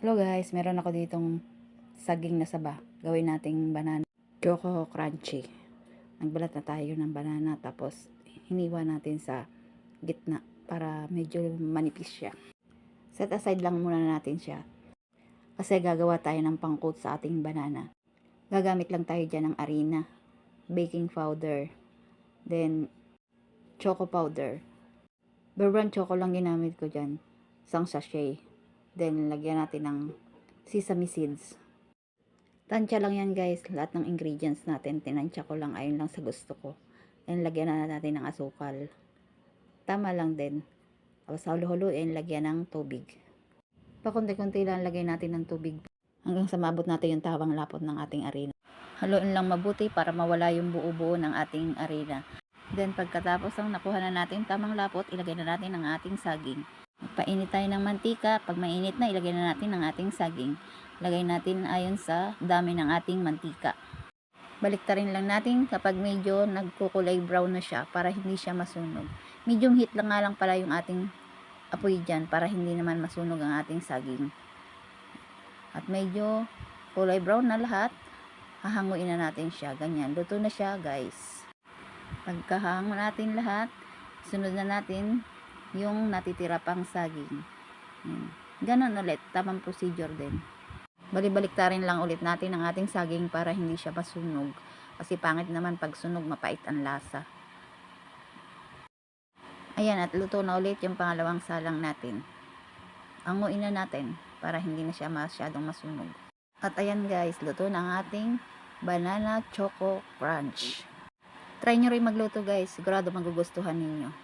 Hello guys, meron ako ditong saging na saba. Gawin nating banana choco crunchy. Nagbalat na tayo ng banana tapos hiniwa natin sa gitna para medyo manipis siya. Set aside lang muna natin siya kasi gagawa tayo ng pangcoat sa ating banana. Gagamit lang tayo dyan ng harina, baking powder, then choco powder. Bourbon choco lang ginamit ko dyan, isang sachet. Then lagyan natin ng sesame seeds. Tansya lang yan guys, lahat ng ingredients natin, tinansya ko lang ayon lang sa gusto ko. Then lagyan na natin ng asukal. Tama lang din. Tapos halo-haloin, lagyan ng tubig. Pakunti-kunti lang lagay natin ng tubig hanggang sa maabot natin yung tawang lapot ng ating arena. Haluin lang mabuti para mawala yung buo-buo ng ating arena. Then pagkatapos ang nakuha na natin tamang lapot, ilagay na natin ang ating saging. Magpainit tayo ng mantika. Pag mainit na, ilagay na natin ang ating saging. Lagay natin ayon sa dami ng ating mantika. Baliktarin lang natin kapag medyo nagkukulay brown na siya para hindi siya masunog. Medium heat lang nga lang pala yung ating apoy dyan para hindi naman masunog ang ating saging. At medyo kulay brown na lahat, hahanguin na natin siya. Ganyan, luto na siya guys. Pagkahango natin lahat, sunod na natin yung natitira pang saging. Ganon ulit, tamang procedure din. Balik-baliktarin lang ulit natin ang ating saging para hindi siya masunog. Kasi pangit naman pag sunog, mapait ang lasa. Ayan, at luto na ulit yung pangalawang salang natin. Hanguin na natin para hindi na siya masyadong masunog. At ayan guys, luto na ang ating banana choco crunch. Try nyo rin magluto guys, sigurado magugustuhan ninyo.